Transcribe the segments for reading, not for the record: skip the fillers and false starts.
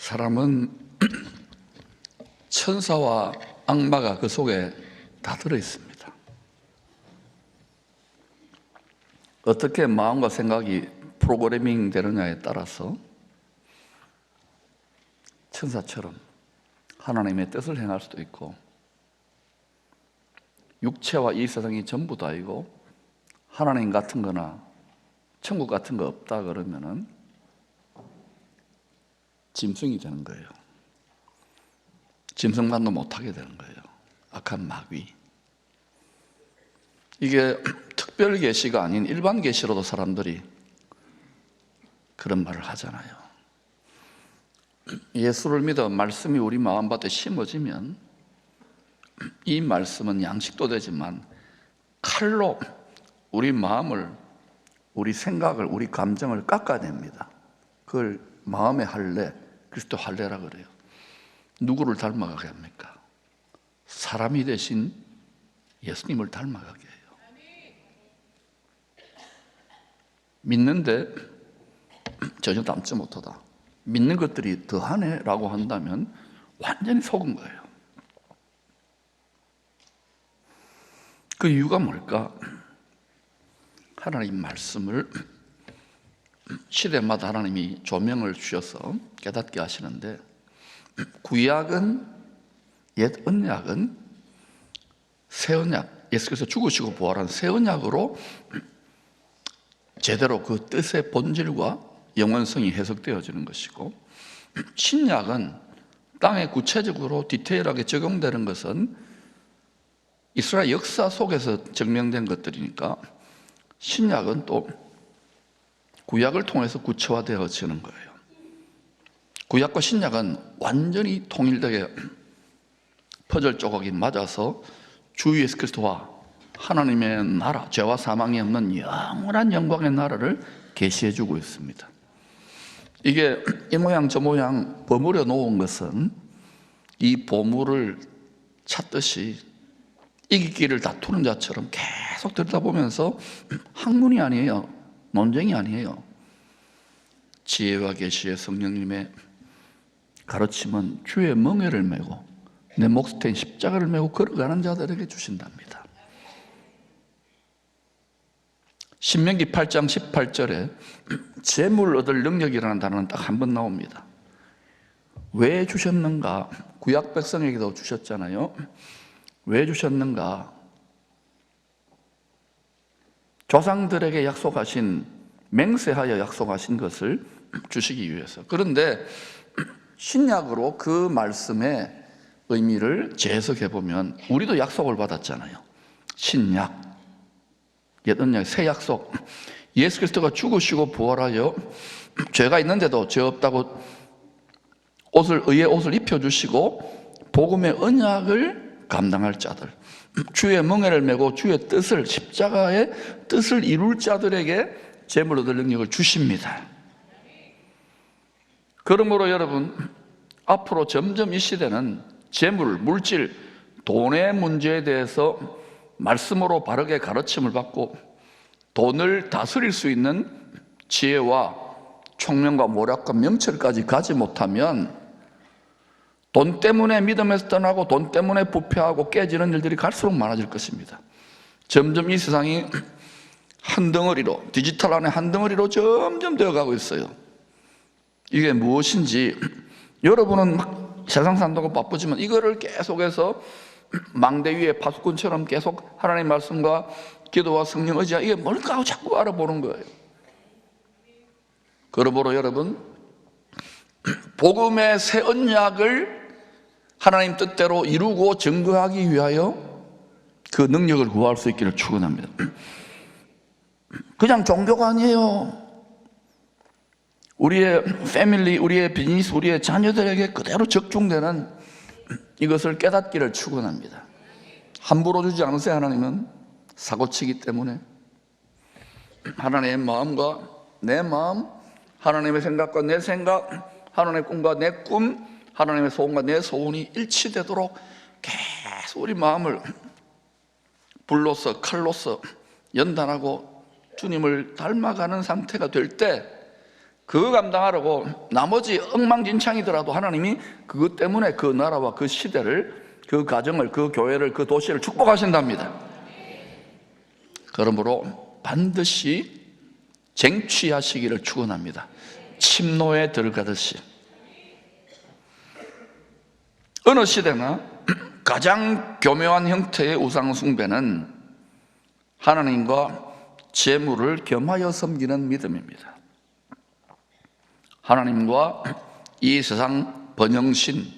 사람은 천사와 악마가 그 속에 다 들어있습니다. 어떻게 마음과 생각이 프로그래밍 되느냐에 따라서 천사처럼 하나님의 뜻을 행할 수도 있고, 육체와 이 세상이 전부 다이고 하나님 같은 거나 천국 같은 거 없다 그러면은 짐승이 되는 거예요. 짐승만도 못하게 되는 거예요. 악한 마귀. 이게 특별 계시가 아닌 일반 계시로도 사람들이 그런 말을 하잖아요. 예수를 믿어 말씀이 우리 마음밭에 심어지면 이 말씀은 양식도 되지만 칼로 우리 마음을, 우리 생각을, 우리 감정을 깎아냅니다. 그걸 마음의 할례, 그리스도 할례라 그래요. 누구를 닮아가게 합니까? 사람이 되신 예수님을 닮아가게 해요. 믿는데 전혀 닮지 못하다, 믿는 것들이 더하네 라고 한다면 완전히 속은 거예요. 그 이유가 뭘까? 하나님 말씀을 시대마다 하나님이 조명을 주셔서 깨닫게 하시는데, 구약은, 옛 언약은 새 언약, 예수께서 죽으시고 부활한 새 언약으로 제대로 그 뜻의 본질과 영원성이 해석되어지는 것이고, 신약은 땅에 구체적으로 디테일하게 적용되는 것은 이스라엘 역사 속에서 증명된 것들이니까 신약은 또 구약을 통해서 구체화되어지는 거예요. 구약과 신약은 완전히 통일되게 퍼즐 조각이 맞아서 주 예수 그리스도와 하나님의 나라, 죄와 사망이 없는 영원한 영광의 나라를 계시해주고 있습니다. 이게 이 모양 저 모양 버무려 놓은 것은 이 보물을 찾듯이 이기기를 다투는 자처럼 계속 들여다보면서 학문이 아니에요. 논쟁이 아니에요. 지혜와 계시의 성령님의 가르침은 주의 멍에를 메고 내 몫이 된 십자가를 메고 걸어가는 자들에게 주신답니다. 신명기 8장 18절에 재물 얻을 능력이라는 단어는 딱 한 번 나옵니다. 왜 주셨는가? 구약 백성에게도 주셨잖아요. 왜 주셨는가? 조상들에게 약속하신, 맹세하여 약속하신 것을 주시기 위해서. 그런데 신약으로 그 말씀의 의미를 재해석해 보면 우리도 약속을 받았잖아요. 신약, 옛 언약, 새 약속. 예수 그리스도가 죽으시고 부활하여 죄가 있는데도 죄 없다고 의의 옷을 입혀주시고 복음의 언약을 감당할 자들, 주의 멍에를 메고 주의 뜻을, 십자가의 뜻을 이룰 자들에게 재물 얻을 능력을 주십니다. 그러므로 여러분, 앞으로 점점 이 시대는 재물, 물질, 돈의 문제에 대해서 말씀으로 바르게 가르침을 받고 돈을 다스릴 수 있는 지혜와 총명과 모략과 명철까지 가지 못하면 돈 때문에 믿음에서 떠나고 돈 때문에 부패하고 깨지는 일들이 갈수록 많아질 것입니다. 점점 이 세상이 한 덩어리로, 디지털 안에 한 덩어리로 점점 되어가고 있어요. 이게 무엇인지, 여러분은 막 세상 산다고 바쁘지만 이거를 계속해서 망대 위에 파수꾼처럼 계속 하나님의 말씀과 기도와 성령 의지와 이게 뭘까 하고 자꾸 알아보는 거예요. 그러므로 여러분, 복음의 새 언약을 하나님 뜻대로 이루고 증거하기 위하여 그 능력을 구할 수 있기를 축원합니다. 그냥 종교가 아니에요. 우리의 패밀리, 우리의 비즈니스, 우리의 자녀들에게 그대로 적중되는 이것을 깨닫기를 축원합니다. 함부로 주지 않으세요. 하나님은 사고치기 때문에 하나님의 마음과 내 마음, 하나님의 생각과 내 생각, 하나님의 꿈과 내 꿈, 하나님의 소원과 내 소원이 일치되도록 계속 우리 마음을 불로서 칼로서 연단하고 주님을 닮아가는 상태가 될 때 그거 감당하려고 나머지 엉망진창이더라도 하나님이 그것 때문에 그 나라와 그 시대를, 그 가정을, 그 교회를, 그 도시를 축복하신답니다. 그러므로 반드시 쟁취하시기를 축원합니다. 침노에 들어가듯이. 어느 시대나 가장 교묘한 형태의 우상 숭배는 하나님과 재물을 겸하여 섬기는 믿음입니다. 하나님과 이 세상 번영신,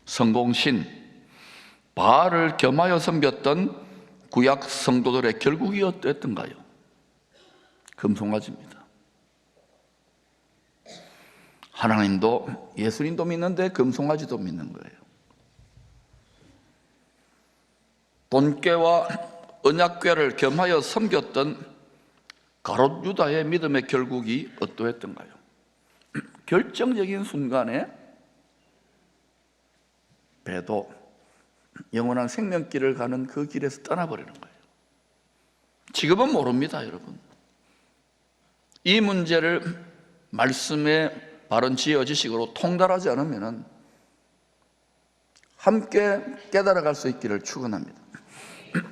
성공신, 바알을 겸하여 섬겼던 구약 성도들의 결국이 어땠던가요? 금송아지입니다. 하나님도 예수님도 믿는데 금송아지도 믿는 거예요. 돈꾀와 언약궤를 겸하여 섬겼던 가롯 유다의 믿음의 결국이 어떠했던가요? 결정적인 순간에 배도 영원한 생명길을 가는 그 길에서 떠나버리는 거예요. 지금은 모릅니다, 여러분. 이 문제를 말씀의 바른 지혜 지식으로 통달하지 않으면 함께 깨달아갈 수 있기를 축원합니다.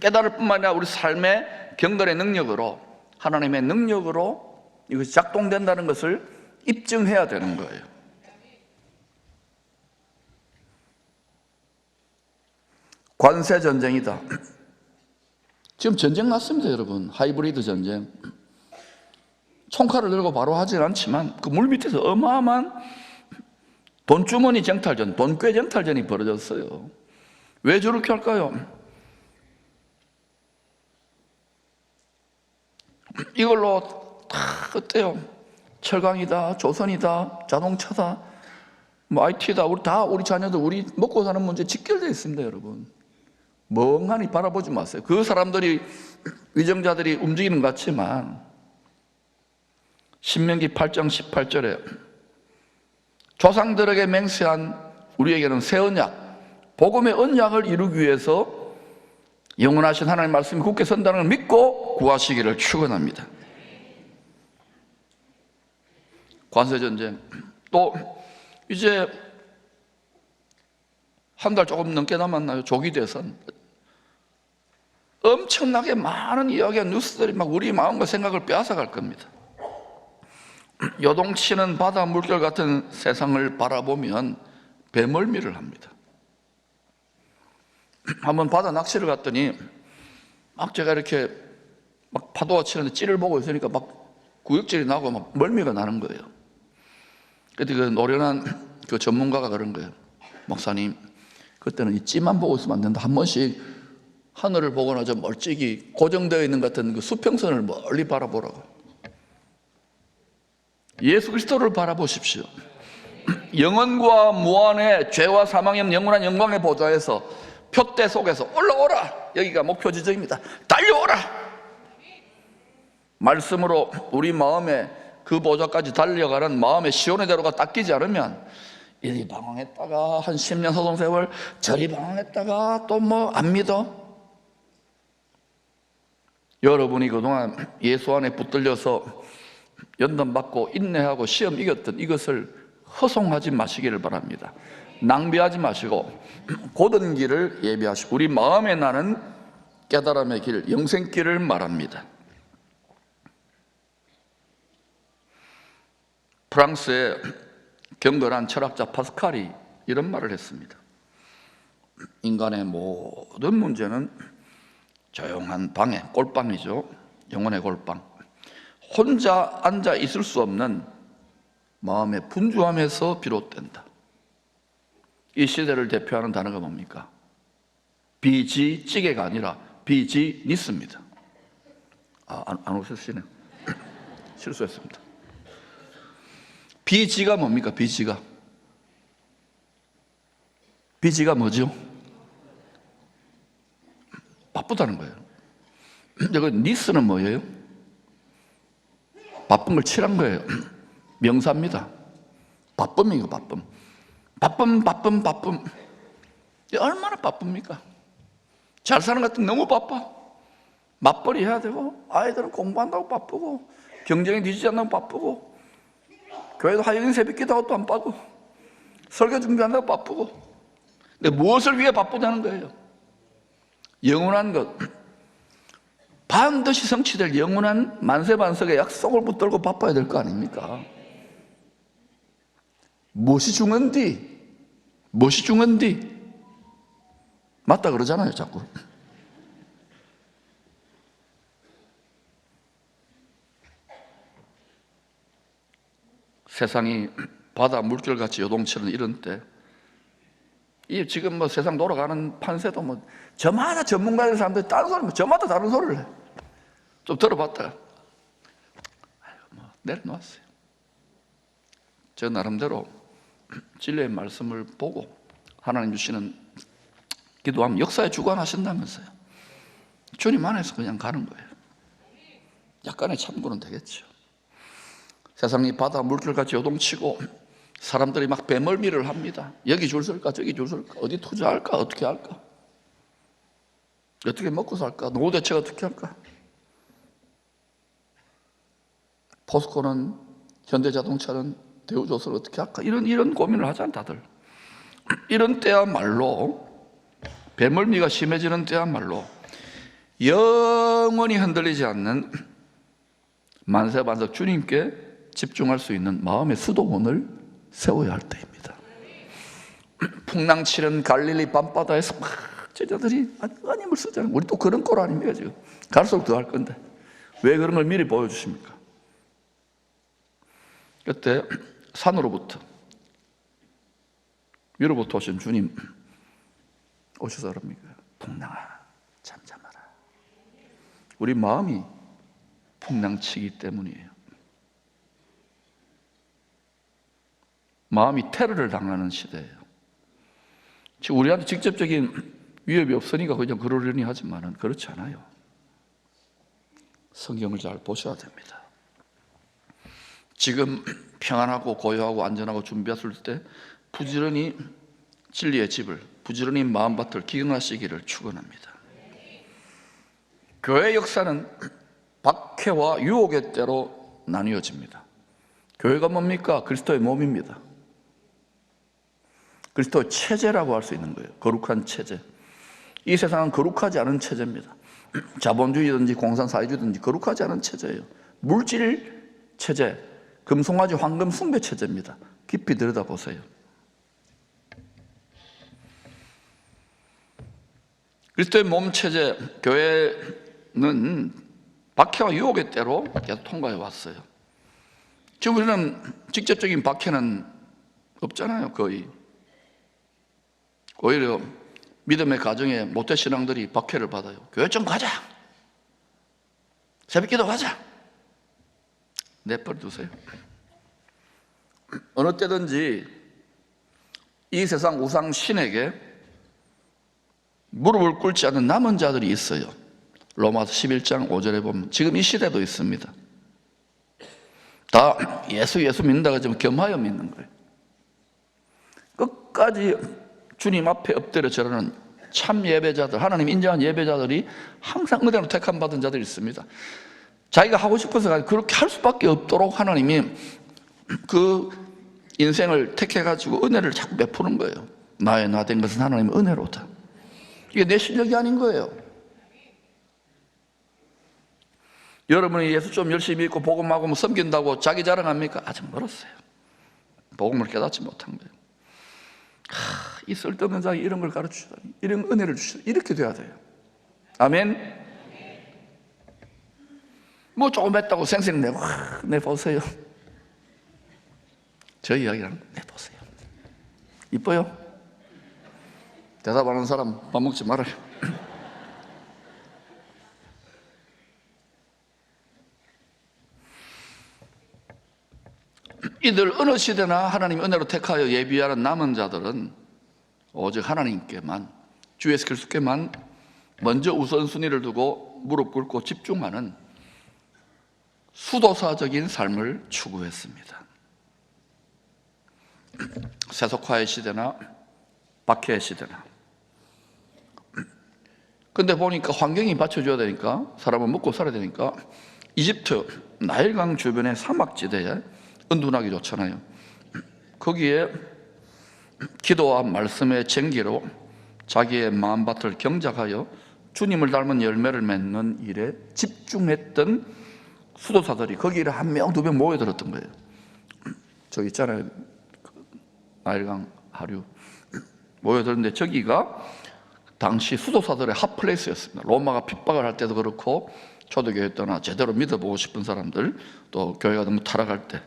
깨달을 뿐만 아니라 우리 삶의 경건의 능력으로, 하나님의 능력으로 이것이 작동된다는 것을 입증해야 되는 거예요. 관세 전쟁이다. 지금 전쟁 났습니다, 여러분. 하이브리드 전쟁. 총칼을 들고 바로 하진 않지만 그 물 밑에서 어마어마한 돈주머니 쟁탈전, 돈꾀 쟁탈전이 벌어졌어요. 왜 저렇게 할까요? 이걸로 다 어때요? 철강이다, 조선이다, 자동차다, 뭐 IT다, 우리 자녀들, 우리 먹고 사는 문제 직결되어 있습니다, 여러분. 멍하니 바라보지 마세요. 그 사람들이, 위정자들이 움직이는 것 같지만 신명기 8장 18절에 조상들에게 맹세한 우리에게는 새 언약, 복음의 언약을 이루기 위해서 영원하신 하나님의 말씀이 굳게 선다는 걸 믿고 구하시기를 축원합니다. 관세전쟁, 또 이제 한 달 조금 넘게 남았나요? 조기 대선. 엄청나게 많은 이야기와 뉴스들이 막 우리 마음과 생각을 빼앗아갈 겁니다. 요동치는 바다 물결 같은 세상을 바라보면 배멀미를 합니다. 한번 바다 낚시를 갔더니 막 제가 이렇게 막 파도가 치는데 찌를 보고 있으니까 막 구역질이 나고 막 멀미가 나는 거예요. 그때 그 노련한 그 전문가가 그런 거예요. 목사님, 그때는 이 찌만 보고 있으면 안 된다. 한 번씩 하늘을 보거나 좀 멀찍이 고정되어 있는 것 같은 그 수평선을 멀리 바라보라고. 예수 그리스도를 바라보십시오. 영원과 무한의 죄와 사망이 없는 영원한 영광의 보좌에서 표대 속에서 올라오라. 여기가 목표 지점입니다. 달려오라. 말씀으로 우리 마음에 그 보좌까지 달려가는 마음의 시온의 대로가 닦이지 않으면 이리 방황했다가 한 10년 소동세월, 저리 방황했다가 또 뭐 안 믿어. 여러분이 그동안 예수 안에 붙들려서 연단받고 인내하고 시험 이겼던 이것을 허송하지 마시기를 바랍니다. 낭비하지 마시고 곧은 길을 예비하시고 우리 마음에 나는 깨달음의 길, 영생길을 말합니다. 프랑스의 경건한 철학자 파스칼이 이런 말을 했습니다. 인간의 모든 문제는 조용한 방에, 꼴방이죠. 영혼의 꼴방. 혼자 앉아 있을 수 없는 마음의 분주함에서 비롯된다. 이 시대를 대표하는 단어가 뭡니까? 비지찌개가 아니라 비지니스입니다. 안 오셨시네. 실수했습니다. 비지가 뭡니까? 비지가 뭐죠? 바쁘다는 거예요. 여기 니스는 뭐예요? 바쁜 걸 칠한 거예요. 명사입니다. 바쁨이에요, 바쁨. 바쁨. 얼마나 바쁩니까? 잘 사는 것 같으면 너무 바빠. 맞벌이 해야 되고, 아이들은 공부한다고 바쁘고, 경쟁에 뒤지지 않는다고 바쁘고, 교회도 하여인 새벽 기도하고 또 안 빠고 설교 준비한다고 바쁘고. 근데 무엇을 위해 바쁘다는 거예요? 영원한 것, 반드시 성취될 영원한 만세반석의 약속을 붙들고 바빠야 될 거 아닙니까? 무엇이 중요한디? 무엇이 중요한디? 맞다 그러잖아요, 자꾸. 세상이 바다 물결같이 요동치는 이런 때, 이 지금 뭐 세상 돌아가는 판세도 뭐 저마다 전문가들 사람들이 다른 소리, 저마다 다른 소리를 해. 좀 들어봤다가 뭐 내려놓았어요. 저 나름대로 진리의 말씀을 보고 하나님 주시는 기도하면 역사에 주관하신다면서요. 주님 안에서 그냥 가는 거예요. 약간의 참고는 되겠죠. 세상이 바다 물결같이 요동치고 사람들이 막 배멀미를 합니다. 여기 줄 설까 저기 줄 설까, 어디 투자할까, 어떻게 할까, 어떻게 먹고 살까, 노후 대책 어떻게 할까. 포스코는, 현대자동차는, 대우조선을 어떻게 할까, 이런 고민을 하잖아 다들. 이런 때야말로, 배멀미가 심해지는 때야말로 영원히 흔들리지 않는 만세반석 주님께 집중할 수 있는 마음의 수도원을 세워야 할 때입니다. 풍랑치는 갈릴리 밤바다에서 막 제자들이 하나님을 쓰잖아요. 우리 또 그런 꼴 아닙니까 지금? 갈수록 더 할 건데 왜 그런 걸 미리 보여주십니까? 그때 산으로부터, 위로부터 오신 주님 오셔서 그럽니까? 풍랑아 잠잠하라. 우리 마음이 풍랑치기 때문이에요. 마음이 테러를 당하는 시대예요. 지금 우리한테 직접적인 위협이 없으니까 그냥 그러려니 하지만은 그렇지 않아요. 성경을 잘 보셔야 됩니다. 지금 평안하고 고요하고 안전하고 준비했을 때 부지런히 진리의 집을, 부지런히 마음밭을 기경하시기를 축원합니다. 교회 역사는 박해와 유혹의 때로 나뉘어집니다. 교회가 뭡니까? 그리스도의 몸입니다. 그리스도의 체제라고 할 수 있는 거예요. 거룩한 체제. 이 세상은 거룩하지 않은 체제입니다. 자본주의든지 공산사회주의든지 거룩하지 않은 체제예요. 물질 체제, 금송아지 황금 숭배 체제입니다. 깊이 들여다보세요. 그리스도의 몸 체제, 교회는 박해와 유혹의 때로 계속 통과해 왔어요. 지금 우리는 직접적인 박해는 없잖아요, 거의. 오히려 믿음의 가정에 모태신앙들이 박해를 받아요. 교회 좀 가자, 새벽기도 가자, 내버려두세요. 어느 때든지 이 세상 우상 신에게 무릎을 꿇지 않는 남은 자들이 있어요. 로마서 11장 5절에 보면 지금 이 시대도 있습니다. 다 예수 믿는다고 하지만 겸하여 믿는 거예요. 끝까지 주님 앞에 엎드려 절하는 참 예배자들, 하나님 인정한 예배자들이 항상 은혜로 택함 받은 자들이 있습니다. 자기가 하고 싶어서 그렇게 할 수밖에 없도록 하나님이 그 인생을 택해가지고 은혜를 자꾸 베푸는 거예요. 나의 나 된 것은 하나님의 은혜로다. 이게 내 실력이 아닌 거예요. 여러분이 예수 좀 열심히 믿고 복음하고 뭐 섬긴다고 자기 자랑합니까? 아직 멀었어요. 복음을 깨닫지 못한 거예요. 이 쓸데없는 자기 이런 걸 가르치다니, 이런 은혜를 주시다, 이렇게 돼야 돼요. 아멘. 뭐 조금 했다고 생생 내보세요. 저 이야기랑 내보세요. 이뻐요? 대답하는 사람 밥 먹지 말아요. 이들 어느 시대나 하나님 은혜로 택하여 예비하는 남은 자들은 오직 하나님께만, 주 예수 그리스도께만 먼저 우선순위를 두고 무릎 꿇고 집중하는 수도사적인 삶을 추구했습니다. 세속화의 시대나 박해의 시대나. 근데 보니까 환경이 받쳐줘야 되니까, 사람은 먹고 살아야 되니까 이집트 나일강 주변의 사막지대에 은둔하기 좋잖아요. 거기에 기도와 말씀의 쟁기로 자기의 마음밭을 경작하여 주님을 닮은 열매를 맺는 일에 집중했던 수도사들이 거기에 한 명, 두 명 모여들었던 거예요. 저 있잖아요, 나일강 하류 모여들었는데 저기가 당시 수도사들의 핫플레이스였습니다. 로마가 핍박을 할 때도 그렇고 초대교회 떠나 제대로 믿어보고 싶은 사람들, 또 교회가 너무 타락할 때,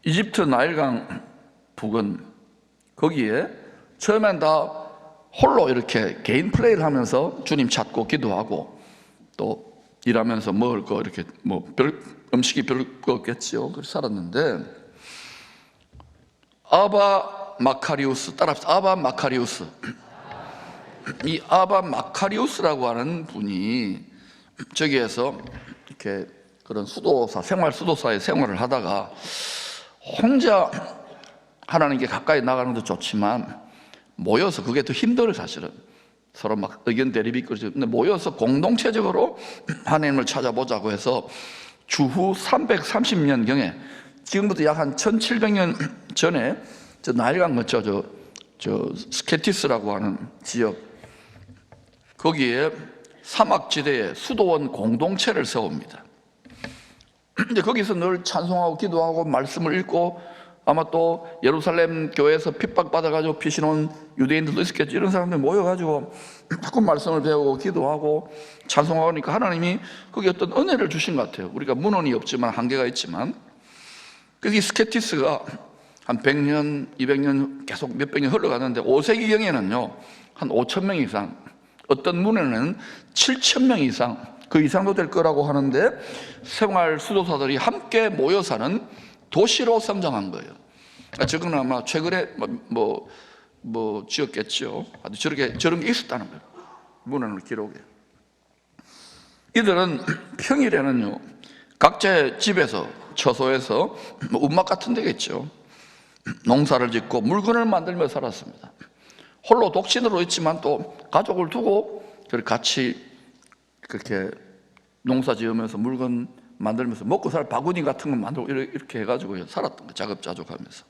이집트 나일강 북은 거기에 처음엔 다 홀로 이렇게 개인 플레이를 하면서 주님 찾고 기도하고 또 일하면서 먹을 거 이렇게 음식이 별거 없겠지요. 그렇게 살았는데 아바 마카리우스, 따라합시다. 아바 마카리우스. 이 아바 마카리우스라고 하는 분이 저기에서 이렇게 그런 수도사, 생활 수도사의 생활을 하다가 혼자 하나님께 가까이 나가는 것도 좋지만 모여서 그게 더 힘들어요. 사실은 서로 막 의견 대립이 있거든요. 근데 모여서 공동체적으로 하나님을 찾아보자고 해서 주후 330년경에 지금부터 약 한 1700년 전에 저 나일강 근처 저 스케티스라고 하는 지역, 거기에 사막지대에 수도원 공동체를 세웁니다. 근데 거기서 늘 찬송하고 기도하고 말씀을 읽고, 아마 또 예루살렘 교회에서 핍박받아가지고 피신온 유대인들도 있었겠죠. 이런 사람들 모여가지고 자꾸 말씀을 배우고 기도하고 찬송하니까 하나님이 거기 어떤 은혜를 주신 것 같아요. 우리가 문헌이 없지만 한계가 있지만, 거기 스케티스가 한 100년, 200년 계속 몇백 년 흘러가는데 5세기경에는요 한 5,000명 이상, 어떤 문에는 7,000명 이상, 그 이상도 될 거라고 하는데 생활 수도사들이 함께 모여 사는 도시로 성장한 거예요. 저건 아마 최근에 지었겠죠. 저런 게 있었다는 거예요. 문헌의 기록에. 이들은 평일에는요 각자의 집에서, 처소에서 움막 같은 데겠죠, 농사를 짓고 물건을 만들며 살았습니다. 홀로 독신으로 있지만 또 가족을 두고 같이 그렇게 농사 지으면서 물건 만들면서 먹고 살 바구니 같은 거 만들고 이렇게 해가지고 살았던 거예요. 자급자족하면서.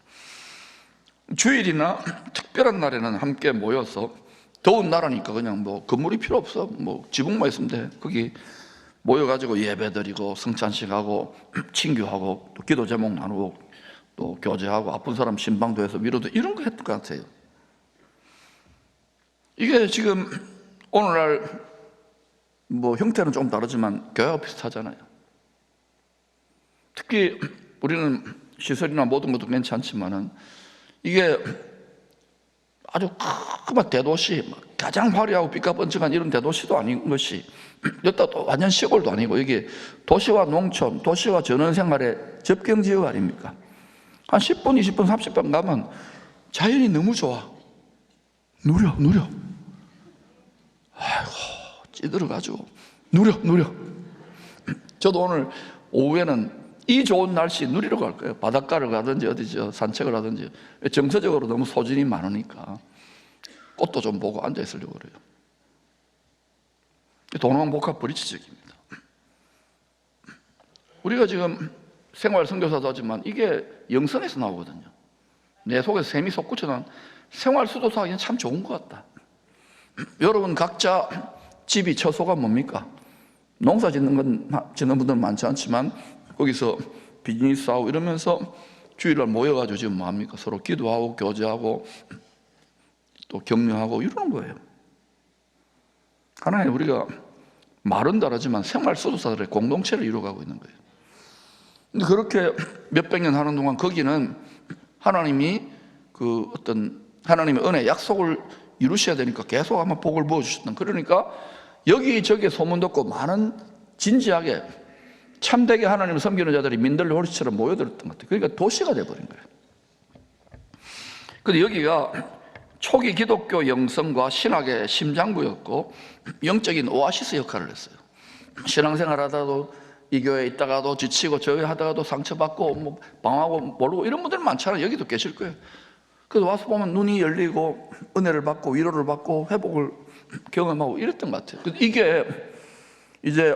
주일이나 특별한 날에는 함께 모여서, 더운 나라니까 그냥 건물이 필요 없어, 지붕만 있으면 돼. 거기 모여가지고 예배드리고 성찬식하고 친교하고 또 기도 제목 나누고 또 교제하고 아픈 사람 신방도 해서 위로도, 이런 거 했던 것 같아요. 이게 지금 오늘날 형태는 조금 다르지만 교회와 비슷하잖아요. 특히 우리는 시설이나 모든 것도 괜찮지만은 이게 아주 큰 대도시, 가장 화려하고 삐까뻔쩍한 이런 대도시도 아닌 것이, 여기다 또 완전 시골도 아니고, 이게 도시와 농촌, 도시와 전원생활의 접경지역 아닙니까? 한 10분, 20분, 30분 가면 자연이 너무 좋아. 누려. 아이고, 찌들어가지고 누려. 저도 오늘 오후에는 이 좋은 날씨 누리러 갈 거예요. 바닷가를 가든지 어디죠, 산책을 하든지. 정서적으로 너무 소진이 많으니까 꽃도 좀 보고 앉아 있으려고 그래요. 동방복합 브릿지적입니다. 우리가 지금 생활 선교사도 하지만 이게 영성에서 나오거든요. 내 속에 샘이 솟구쳐난 생활 수도사 하기는 참 좋은 것 같다. 여러분 각자 집이, 처소가 뭡니까? 농사 짓는 분들은 많지 않지만 거기서 비즈니스하고 이러면서 주일날 모여가지고 지금 뭐합니까? 서로 기도하고 교제하고 또 격려하고 이러는 거예요. 하나님, 우리가 말은 다르지만 생활 수도사들의 공동체를 이루어가고 있는 거예요. 근데 그렇게 몇백 년 하는 동안 거기는 하나님이 하나님의 은혜, 약속을 이루셔야 되니까 계속 아마 복을 부어주셨던, 그러니까 여기저기 소문 듣고 많은 진지하게 참되게 하나님을 섬기는 자들이 민들레 호리처럼 모여들었던 것 같아요. 그러니까 도시가 돼버린 거예요. 근데 여기가 초기 기독교 영성과 신학의 심장부였고 영적인 오아시스 역할을 했어요. 신앙생활 하다가도 이 교회에 있다가도 지치고 저 교회 하다가도 상처받고 방황하고 모르고 이런 분들 많잖아요. 여기도 계실 거예요. 그래서 와서 보면 눈이 열리고 은혜를 받고 위로를 받고 회복을 경험하고 이랬던 것 같아요. 이게 이제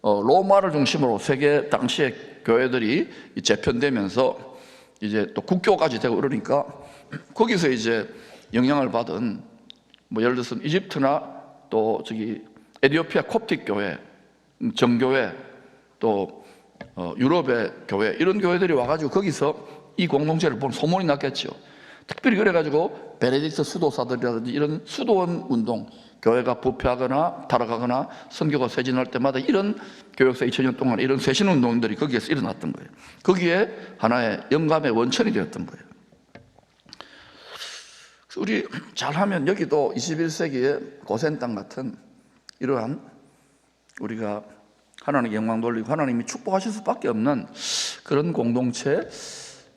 로마를 중심으로 세계 당시의 교회들이 재편되면서 이제 또 국교까지 되고 그러니까 거기서 이제 영향을 받은 뭐 예를 들어서 이집트나 또 저기 에티오피아 콥틱 교회, 정교회, 또 유럽의 교회 이런 교회들이 와가지고 거기서 이 공동체를 보는 소문이 났겠죠. 특별히 그래가지고 베네딕트 수도사들이라든지 이런 수도원 운동, 교회가 부패하거나 타락하거나 선교가 쇠진할 때마다 이런 교역사 2000년 동안 이런 쇄신 운동들이 거기에서 일어났던 거예요. 거기에 하나의 영감의 원천이 되었던 거예요. 우리 잘하면 여기도 21세기의 고센 땅 같은 이러한 우리가 하나님의 영광 돌리고 하나님이 축복하실 수밖에 없는 그런 공동체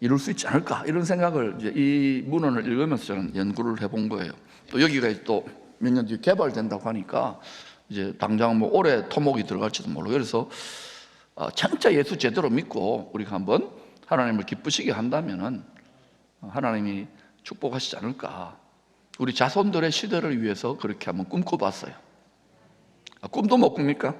이룰 수 있지 않을까 이런 생각을 이제 이 문헌을 읽으면서 저는 연구를 해본 거예요. 또 여기가 또 몇 년 뒤에 개발된다고 하니까 이제 당장 뭐 올해 토목이 들어갈지도 모르고 그래서 진짜 예수 제대로 믿고 우리가 한번 하나님을 기쁘시게 한다면은 하나님이 축복하시지 않을까. 우리 자손들의 시대를 위해서 그렇게 한번 꿈꿔봤어요. 꿈도 못 꿉니까?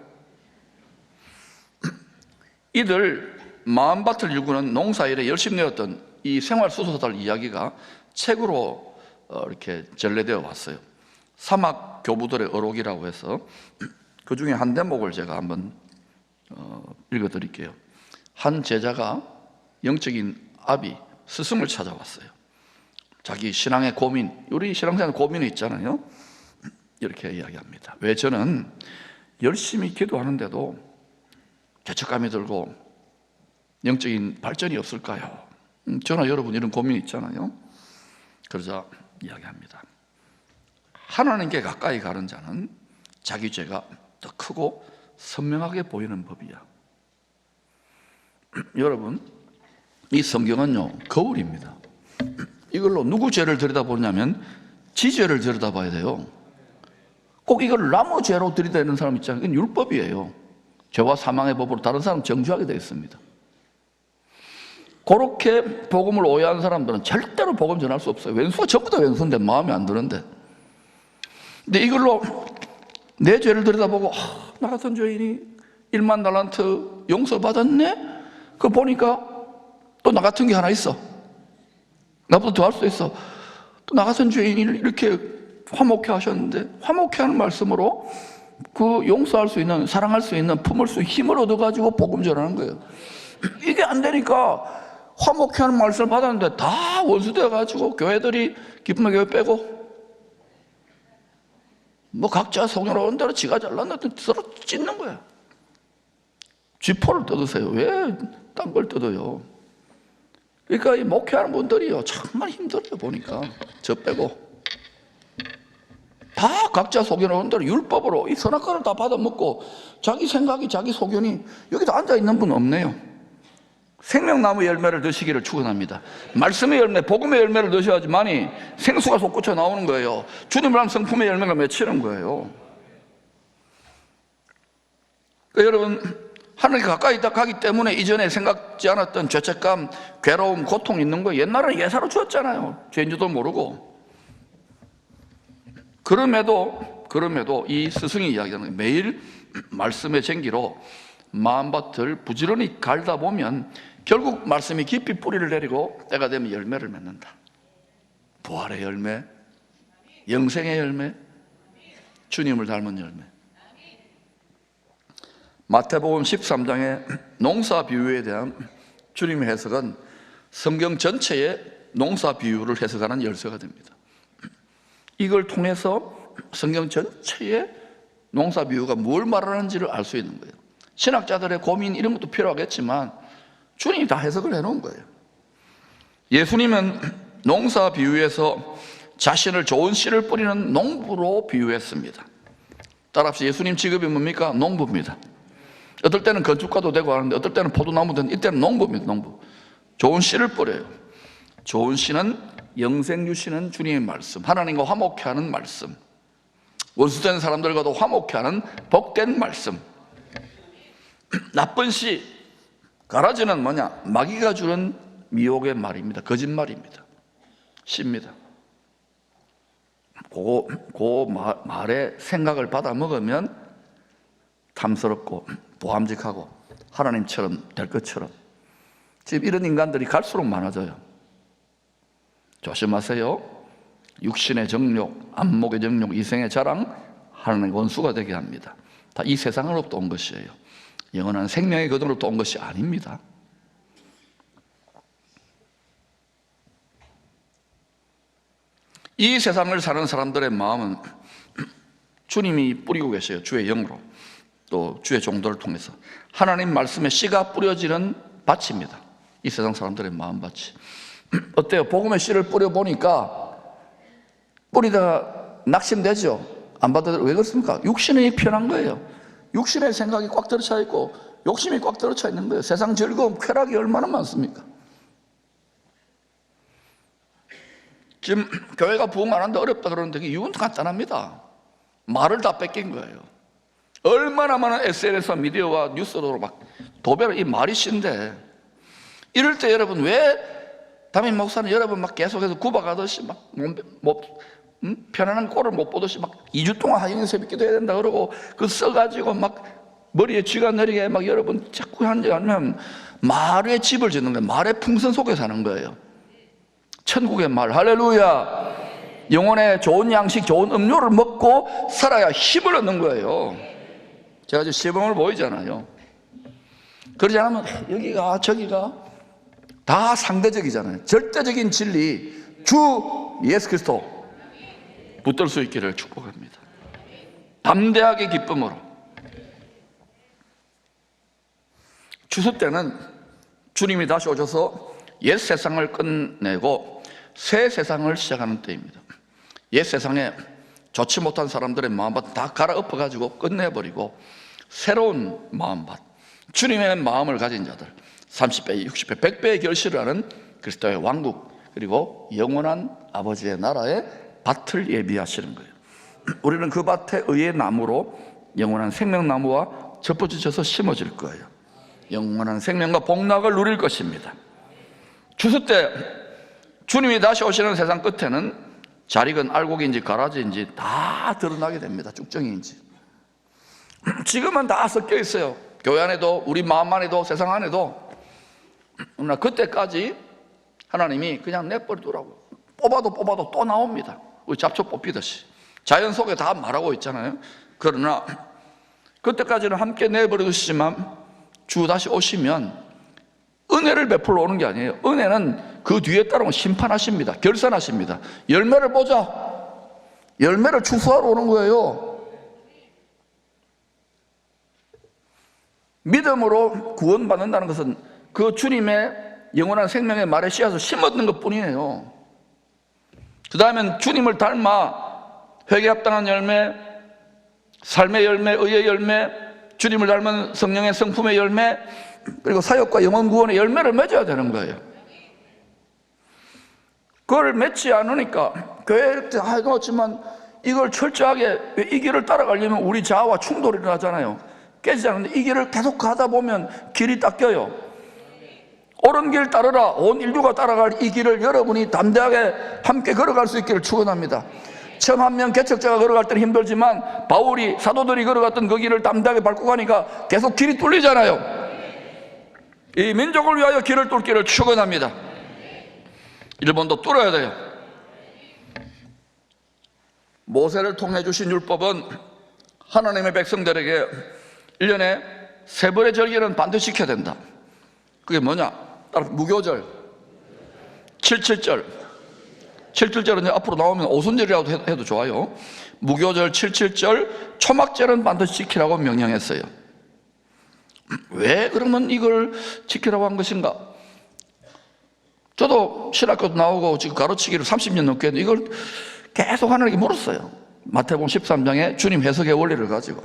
이들 마음밭을 일구는 농사일에 열심히 내었던 이 생활수도사들 이야기가 책으로 이렇게 전래되어 왔어요. 사막 교부들의 어록이라고 해서 그 중에 한 대목을 제가 한번 읽어드릴게요. 한 제자가 영적인 아비 스승을 찾아왔어요. 자기 신앙의 고민, 우리 신앙생활 고민이 있잖아요. 이렇게 이야기합니다. 왜 저는 열심히 기도하는데도 죄책감이 들고 영적인 발전이 없을까요? 저나 여러분 이런 고민이 있잖아요. 그러자 이야기합니다. 하나님께 가까이 가는 자는 자기 죄가 더 크고 선명하게 보이는 법이야. 여러분, 이 성경은요 거울입니다. 이걸로 누구 죄를 들여다보냐면 지 죄를 들여다봐야 돼요. 꼭 이걸 나무 죄로 들이대는 사람 있잖아요. 이건 율법이에요. 죄와 사망의 법으로 다른 사람 정죄하게 되어 있습니다. 그렇게 복음을 오해하는 사람들은 절대로 복음 전할 수 없어요. 왼수가 전부 다 왼수인데 마음에 안 드는데. 근데 이걸로 내 죄를 들여다보고 나 같은 죄인이 1만 달란트 용서받았네? 그거 보니까 또 나 같은 게 하나 있어. 나보다 더 할 수 있어. 또 나 같은 죄인이 이렇게 화목해 하셨는데 화목해 하는 말씀으로 그 용서할 수 있는, 사랑할 수 있는, 품을 수 있는 힘을 얻어가지고 복음 전하는 거예요. 이게 안 되니까 화목해 하는 말씀을 받았는데 다 원수되어가지고 교회들이 기쁨의 교회 빼고 뭐 각자 속여놓은 대로 지가 잘났는데 서로 찢는 거야. 쥐포를 뜯으세요. 왜 딴 걸 뜯어요? 그러니까 이 목회하는 분들이요 정말 힘들어요. 보니까 저 빼고 다 각자 속여놓은 대로 율법으로 이 선악과를 다 받아먹고 자기 생각이 자기 소견이 여기도 앉아있는 분 없네요. 생명나무 열매를 드시기를 축원합니다. 말씀의 열매, 복음의 열매를 드셔야지만이 생수가 솟구쳐 나오는 거예요. 주님을 하는 성품의 열매가 맺히는 거예요. 그러니까 여러분 하나님께 가까이 가기 때문에 이전에 생각지 않았던 죄책감, 괴로움, 고통 있는 거 옛날에는 예사로 주었잖아요. 죄인지도 모르고. 그럼에도 이 스승이 이야기하는 거예요. 매일 말씀의 쟁기로 마음밭을 부지런히 갈다 보면 결국 말씀이 깊이 뿌리를 내리고 때가 되면 열매를 맺는다. 부활의 열매, 영생의 열매, 주님을 닮은 열매. 마태복음 13장의 농사 비유에 대한 주님의 해석은 성경 전체의 농사 비유를 해석하는 열쇠가 됩니다. 이걸 통해서 성경 전체의 농사 비유가 뭘 말하는지를 알 수 있는 거예요. 신학자들의 고민 이런 것도 필요하겠지만 주님이 다 해석을 해놓은 거예요. 예수님은 농사 비유에서 자신을 좋은 씨를 뿌리는 농부로 비유했습니다. 따라서 예수님 직업이 뭡니까? 농부입니다. 어떨 때는 건축가도 되고 하는데 어떨 때는 포도나무도 되는데 이때는 농부입니다. 농부. 좋은 씨를 뿌려요. 좋은 씨는 영생 주시는 주님의 말씀, 하나님과 화목해 하는 말씀, 원수된 사람들과도 화목해 하는 복된 말씀. 나쁜 씨, 가라지는 뭐냐? 마귀가 주는 미혹의 말입니다. 거짓말입니다. 씨입니다. 그 말의 생각을 받아 먹으면 탐스럽고 보암직하고 하나님처럼 될 것처럼. 지금 이런 인간들이 갈수록 많아져요. 조심하세요. 육신의 정욕, 안목의 정욕, 이생의 자랑, 하나님의 원수가 되게 합니다. 다 이 세상으로부터 온 것이에요. 영원한 생명의 거듭으로부터 온 것이 아닙니다. 이 세상을 사는 사람들의 마음은 주님이 뿌리고 계셔요. 주의 영으로, 또 주의 종도를 통해서 하나님 말씀에 씨가 뿌려지는 밭입니다. 이 세상 사람들의 마음밭이. 어때요? 복음의 씨를 뿌려보니까 뿌리다가 낙심되죠? 안 받아들여. 왜 그렇습니까? 육신이 편한 거예요. 육신의 생각이 꽉 들어차 있고 욕심이 꽉 들어차 있는 거예요. 세상 즐거움, 쾌락이 얼마나 많습니까? 지금 교회가 부흥 안 하는데 어렵다 그러는데 그 이유는 간단합니다. 말을 다 뺏긴 거예요. 얼마나 많은 SNS 미디어와 뉴스로 막 도배를, 이 말이 신데, 이럴 때 여러분 왜 담임 목사는 여러분 막 계속해서 구박하듯이 막 편안한 꼴을 못 보듯이 막 2주 동안 하영인 새벽 기도해야 된다 그러고 그 써가지고 막 머리에 쥐가 내리게 막 여러분 자꾸 하면 말의 집을 짓는 거예요. 말의 풍선 속에 사는 거예요. 천국의 말, 할렐루야. 영혼의 좋은 양식, 좋은 음료를 먹고 살아야 힘을 얻는 거예요. 제가 지금 시범을 보이잖아요. 그러지 않으면 여기가 저기가 다 상대적이잖아요. 절대적인 진리, 주 예수 그리스도 붙들 수 있기를 축복합니다. 담대하게 기쁨으로. 추수 때는 주님이 다시 오셔서 옛 세상을 끝내고 새 세상을 시작하는 때입니다. 옛 세상에 좋지 못한 사람들의 마음밭 다 갈아엎어가지고 끝내버리고 새로운 마음밭, 주님의 마음을 가진 자들, 30배, 60배, 100배의 결실을 하는 그리스도의 왕국, 그리고 영원한 아버지의 나라의 밭을 예비하시는 거예요. 우리는 그 밭에 의의 나무로 영원한 생명나무와 접붙여서 심어질 거예요. 영원한 생명과 복락을 누릴 것입니다. 추수 때 주님이 다시 오시는 세상 끝에는 자릭은 알곡인지 가라지인지 다 드러나게 됩니다. 쭉정이인지. 지금은 다 섞여 있어요. 교회 안에도, 우리 마음 안에도, 세상 안에도. 그러나 그때까지 하나님이 그냥 내버려두라고. 뽑아도 또 나옵니다. 우리 잡초 뽑히듯이. 자연 속에 다 말하고 있잖아요. 그러나 그때까지는 함께 내버려 두시지만 주 다시 오시면 은혜를 베풀러 오는 게 아니에요. 은혜는 그 뒤에 따르면 심판하십니다. 결산하십니다. 열매를 보자. 열매를 추수하러 오는 거예요. 믿음으로 구원받는다는 것은 그 주님의 영원한 생명의 말에 씨앗을 심었는 것 뿐이에요. 그 다음엔 주님을 닮아 회개 합당한 열매, 삶의 열매, 의의 열매, 주님을 닮은 성령의 성품의 열매, 그리고 사역과 영혼 구원의 열매를 맺어야 되는 거예요. 그걸 맺지 않으니까 교회에 이렇게 해놓지만 이걸 철저하게, 이 길을 따라가려면 우리 자아와 충돌이 일어나잖아요. 깨지지 않는데 이 길을 계속 가다 보면 길이 닦여요. 옳은 길 따르라. 온 인류가 따라갈 이 길을 여러분이 담대하게 함께 걸어갈 수 있기를 축원합니다. 처음 한 명 개척자가 걸어갈 때는 힘들지만 바울이, 사도들이 걸어갔던 그 길을 담대하게 밟고 가니까 계속 길이 뚫리잖아요. 이 민족을 위하여 길을 뚫기를 축원합니다. 일본도 뚫어야 돼요. 모세를 통해 주신 율법은 하나님의 백성들에게 1년에 3번의 절기는 반드시 지켜야 된다. 그게 뭐냐? 무교절, 77절. 77절은 앞으로 나오면 오순절이라고 해도 좋아요. 무교절, 77절, 초막절은 반드시 지키라고 명령했어요. 왜 그러면 이걸 지키라고 한 것인가? 저도 신학교도 나오고 지금 가르치기를 30년 넘게 했는데 이걸 계속 하나님께 물었어요. 마태복음 13장에 주님 해석의 원리를 가지고.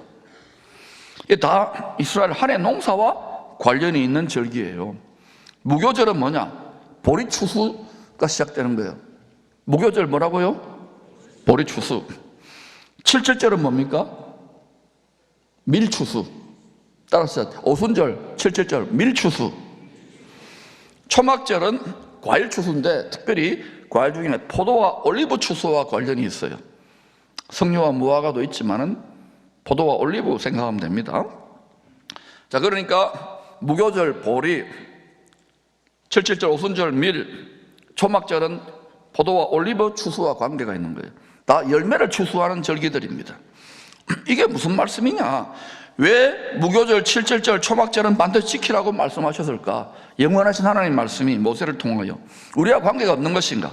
이게 다 이스라엘 한 해 농사와 관련이 있는 절기예요. 무교절은 뭐냐? 보리추수가 시작되는 거예요. 무교절 뭐라고요? 보리추수. 77절은 뭡니까? 밀추수. 따라서 오순절, 77절 밀추수. 초막절은 과일 추수인데 특별히 과일 중에 포도와 올리브 추수와 관련이 있어요. 석류와 무화과도 있지만은 포도와 올리브 생각하면 됩니다. 자, 그러니까 무교절, 보리, 칠칠절, 오순절, 밀, 초막절은 포도와 올리브 추수와 관계가 있는 거예요. 다 열매를 추수하는 절기들입니다. 이게 무슨 말씀이냐? 왜 무교절, 칠칠절, 초막절은 반드시 지키라고 말씀하셨을까? 영원하신 하나님 말씀이 모세를 통하여 우리와 관계가 없는 것인가?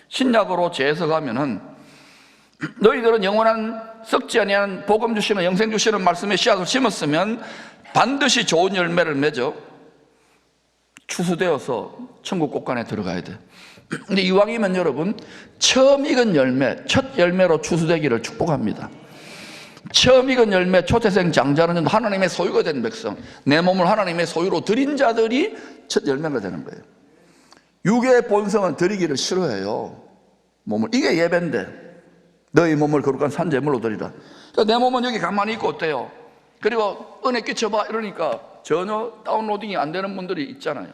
신약으로 재해석하면은 너희들은 영원한 썩지 아니하는 복음 주시는 영생 주시는 말씀에 씨앗을 심었으면 반드시 좋은 열매를 맺어 추수되어서 천국 곳간에 들어가야 돼. 근데 이왕이면 여러분, 처음 익은 열매, 첫 열매로 추수되기를 축복합니다. 처음 익은 열매, 초태생 장자는 하나님의 소유가 된 백성, 내 몸을 하나님의 소유로 드린 자들이 첫 열매가 되는 거예요. 육의 본성은 드리기를 싫어해요. 몸을. 이게 예배인데 너희 몸을 거룩한 산제물로 드리라. 그러니까 내 몸은 여기 가만히 있고 어때요? 그리고 은혜 끼쳐봐 이러니까 전혀 다운로딩이 안 되는 분들이 있잖아요.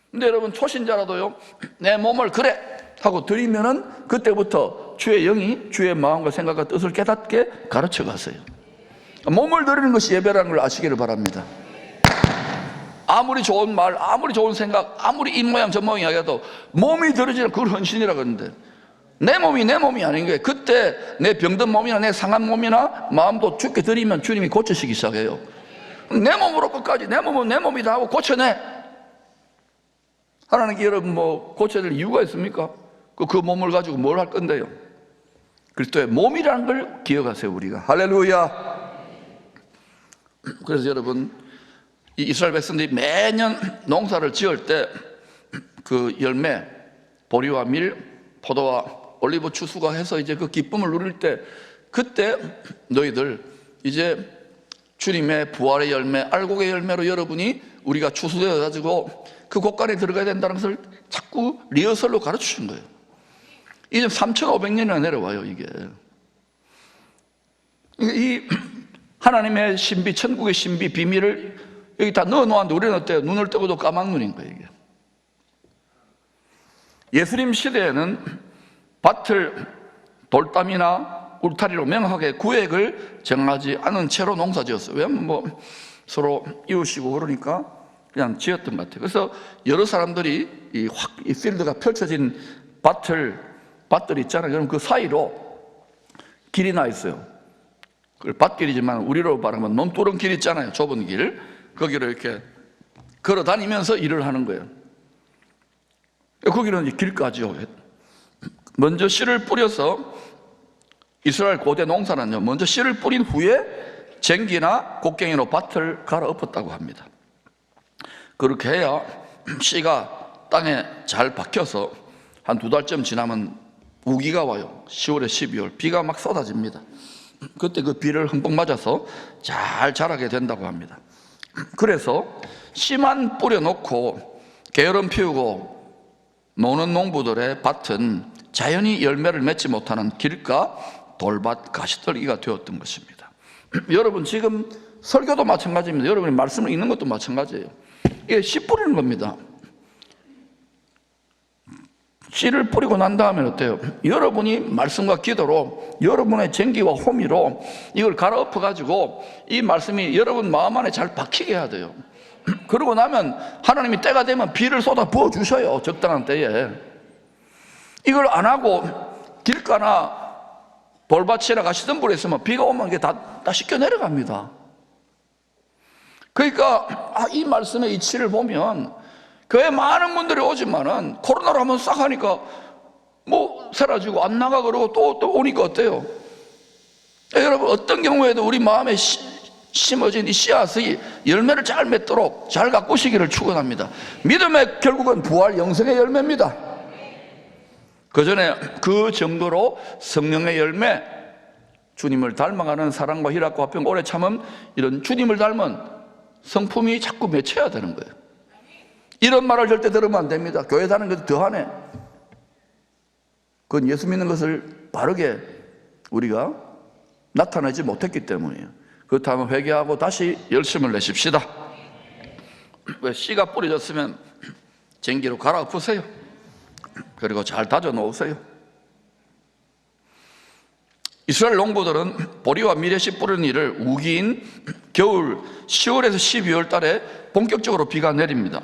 근데 여러분, 초신자라도요, 내 몸을 그래 하고 드리면은 그때부터 주의 영이 주의 마음과 생각과 뜻을 깨닫게 가르쳐 가세요. 몸을 드리는 것이 예배라는 걸 아시기를 바랍니다. 아무리 좋은 말, 아무리 좋은 생각, 아무리 이 모양 저 모양 이야기해도 몸이 드려지는 그걸 헌신이라고 하는데, 내 몸이 아닌 거예요. 그때 내 병든 몸이나 내 상한 몸이나 마음도 주께 드리면 주님이 고치시기 시작해요. 내 몸으로 끝까지 내 몸은 내 몸이다 하고 고쳐내. 하나님께 여러분 뭐 고쳐야 될 이유가 있습니까? 그 몸을 가지고 뭘 할 건데요? 그리스도의 몸이라는 걸 기억하세요, 우리가. 할렐루야. 그래서 여러분, 이 이스라엘 백성들이 매년 농사를 지을 때 그 열매, 보리와 밀, 포도와 올리브 추수가 해서 이제 그 기쁨을 누릴 때, 그때 너희들 이제 주님의 부활의 열매, 알곡의 열매로 여러분이 우리가 추수되어 가지고 그 곳간에 들어가야 된다는 것을 자꾸 리허설로 가르쳐 주신 거예요. 이제 3,500년이나 내려와요, 이게. 이 하나님의 신비, 천국의 신비, 비밀을 여기 다 넣어 놓았는데 우리는 어때요? 눈을 뜨고도 까막눈인 거예요, 이게. 예수님 시대에는 밭을 돌담이나 울타리로 명확하게 구획을 정하지 않은 채로 농사 지었어요. 왜냐면 뭐 서로 이웃이고 그러니까 그냥 지었던 것 같아요. 그래서 여러 사람들이 이 필드가 펼쳐진 밭들 있잖아요. 그럼 그 사이로 길이 나 있어요. 그 밭길이지만 우리로 말하면 논두렁 길 있잖아요. 좁은 길. 거기로 이렇게 걸어 다니면서 일을 하는 거예요. 거기는 이제 길가지요. 먼저 씨를 뿌려서, 이스라엘 고대 농사는요, 먼저 씨를 뿌린 후에 쟁기나 곡괭이로 밭을 갈아엎었다고 합니다. 그렇게 해야 씨가 땅에 잘 박혀서 한 2달쯤 지나면 우기가 와요. 10월에 12월 비가 막 쏟아집니다. 그때 그 비를 흠뻑 맞아서 잘 자라게 된다고 합니다. 그래서 씨만 뿌려놓고 게으름 피우고 노는 농부들의 밭은 자연히 열매를 맺지 못하는 길가, 돌밭, 가시떨기가 되었던 것입니다. 여러분, 지금 설교도 마찬가지입니다. 여러분이 말씀을 읽는 것도 마찬가지예요. 이게 씨 뿌리는 겁니다. 씨를 뿌리고 난 다음에 어때요? 여러분이 말씀과 기도로, 여러분의 쟁기와 호미로 이걸 갈아엎어 가지고 이 말씀이 여러분 마음 안에 잘 박히게 해야 돼요. 그러고 나면 하나님이 때가 되면 비를 쏟아 부어 주셔요. 적당한 때에. 이걸 안 하고 길가나 돌밭이나 가시덤불에 있으면 비가 오면 이게 다 씻겨 내려갑니다. 그러니까 이 말씀의 이치를 보면 교회 많은 분들이 오지만은 코로나로 한번 싹 하니까 뭐 사라지고 안 나가 그러고 또 오니까 어때요? 여러분, 어떤 경우에도 우리 마음에 심어진 이 씨앗이 열매를 잘 맺도록 잘 가꾸시기를 축원합니다. 믿음의 결국은 부활 영생의 열매입니다. 그 전에 그 정도로 성령의 열매, 주님을 닮아가는 사랑과 희락과 화평, 오래 참음, 이런 주님을 닮은 성품이 자꾸 맺혀야 되는 거예요. 이런 말을 절대 들으면 안 됩니다. 교회 다니는 것도 더하네. 그건 예수 믿는 것을 바르게 우리가 나타내지 못했기 때문이에요. 그렇다면 회개하고 다시 열심을 내십시다. 왜 씨가 뿌려졌으면 쟁기로 갈아엎으세요. 그리고 잘 다져 놓으세요. 이스라엘 농부들은 보리와 밀에 씨 뿌리는 일을 우기인 겨울 10월에서 12월 달에 본격적으로 비가 내립니다.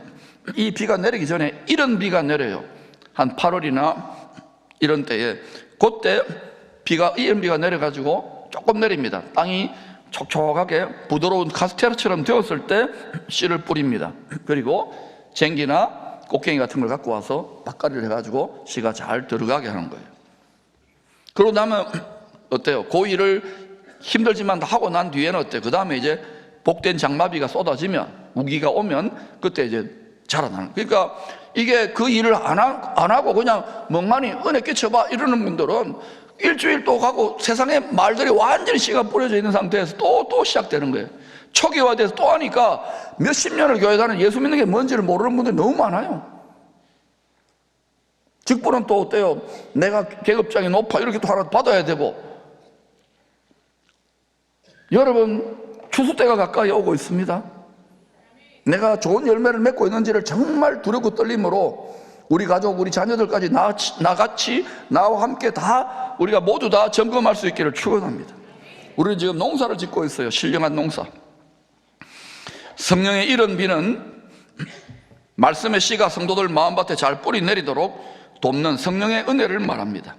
이 비가 내리기 전에 이런 비가 내려요. 한 8월이나 이런 때에, 그때 이런 비가 내려가지고 조금 내립니다. 땅이 촉촉하게 부드러운 카스테라처럼 되었을 때 씨를 뿌립니다. 그리고 쟁기나 꽃갱이 같은 걸 갖고 와서 밭갈이를 해가지고 씨가 잘 들어가게 하는 거예요. 그러고 나면 어때요? 그 일을 힘들지만 하고 난 뒤에는 어때요? 그 다음에 이제 복된 장마비가 쏟아지면, 우기가 오면 그때 이제 자라나는. 그러니까 이게 그 일을 안 하고 그냥 멍하니 은혜 끼쳐봐 이러는 분들은 일주일 또 가고 세상에 말들이 완전히 씨가 뿌려져 있는 상태에서 또 시작되는 거예요. 초기화돼서 또 하니까 몇십 년을 교회 다니는, 예수 믿는 게 뭔지를 모르는 분들이 너무 많아요. 직분은 또 어때요? 내가 계급장이 높아 이렇게 또 하나 받아야 되고. 여러분, 추수 때가 가까이 오고 있습니다. 내가 좋은 열매를 맺고 있는지를 정말 두렵고 떨림으로 우리 가족, 우리 자녀들까지 나같이 나와 함께 다 우리가 모두 다 점검할 수 있기를 축원합니다. 우리는 지금 농사를 짓고 있어요. 신령한 농사. 성령의 이런 비는 말씀의 씨가 성도들 마음밭에 잘 뿌리 내리도록 돕는 성령의 은혜를 말합니다.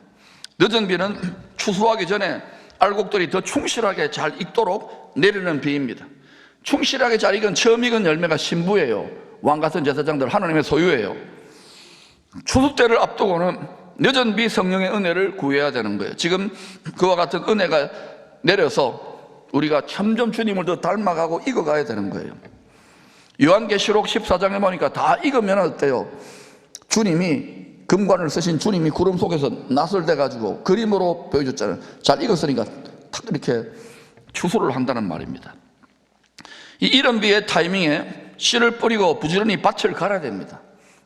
늦은 비는 추수하기 전에 알곡들이 더 충실하게 잘 익도록 내리는 비입니다. 충실하게 잘 익은 처음 익은 열매가 신부예요. 왕같은 제사장들, 하나님의 소유예요. 추수 때를 앞두고는 늦은 비 성령의 은혜를 구해야 되는 거예요. 지금 그와 같은 은혜가 내려서 우리가 점점 주님을 더 닮아가고 익어가야 되는 거예요. 요한계시록 14장에 보니까 다 익으면 어때요? 주님이, 금관을 쓰신 주님이 구름 속에서 낯을 대가지고 그림으로 보여줬잖아요. 잘 익었으니까 탁 이렇게 추수를 한다는 말입니다. 이런 비의 타이밍에 씨를 뿌리고 부지런히 밭을 갈아야 됩니다.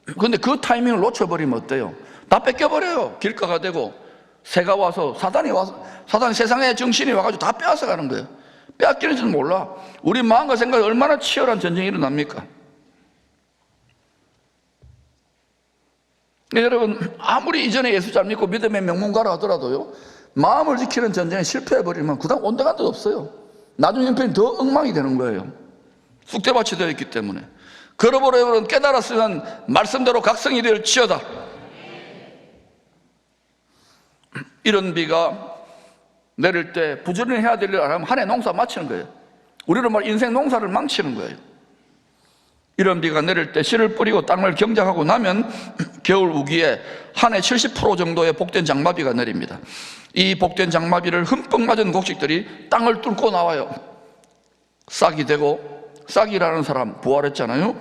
그런데 그 타이밍을 놓쳐버리면 어때요? 다 뺏겨버려요. 길가가 되고 새가 와서, 사단이 세상의 정신이 와가지고 다 빼앗아 가는 거예요. 빼앗기는지는 몰라. 우리 마음과 생각이 얼마나 치열한 전쟁이 일어납니까? 여러분, 아무리 이전에 예수 잘 믿고 믿음의 명문가라 하더라도요, 마음을 지키는 전쟁에 실패해버리면 그 다음 온데간 데 없어요. 나중 형편이 더 엉망이 되는 거예요. 쑥대밭이 되어 있기 때문에. 그러므로 여러분, 깨달았으면 말씀대로 각성이 될지어다. 이런 비가 내릴 때 부지런히 해야 될 일 안 하면 한 해 농사 마치는 거예요. 우리는 말 인생 농사를 망치는 거예요. 이런 비가 내릴 때 씨를 뿌리고 땅을 경작하고 나면 겨울 우기에 한 해 70% 정도의 복된 장마비가 내립니다. 이 복된 장마비를 흠뻑 맞은 곡식들이 땅을 뚫고 나와요. 싹이 되고, 싹이라는 사람 부활했잖아요.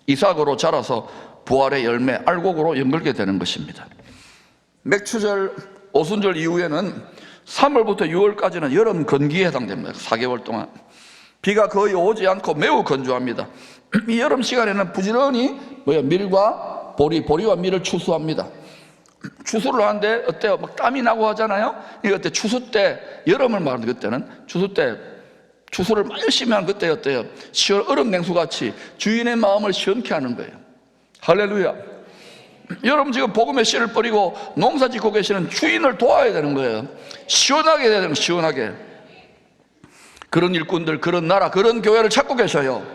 이삭으로 자라서 부활의 열매, 알곡으로 연결게 되는 것입니다. 맥추절, 오순절 이후에는 3월부터 6월까지는 여름 건기에 해당됩니다. 4개월 동안 비가 거의 오지 않고 매우 건조합니다. 이 여름 시간에는 부지런히 보리와 밀을 추수합니다. 추수를 하는데 어때요? 막 땀이 나고 하잖아요. 이거 그때 추수 때, 여름을 말하는 그때는 추수 때 추수를 많이 열심히 하는 그때 어때요? 얼음 냉수같이 주인의 마음을 시원케 하는 거예요. 할렐루야. 여러분, 지금 복음의 씨를 뿌리고 농사 짓고 계시는 주인을 도와야 되는 거예요. 시원하게 해야 되는 거예요. 시원하게. 그런 일꾼들, 그런 나라, 그런 교회를 찾고 계셔요.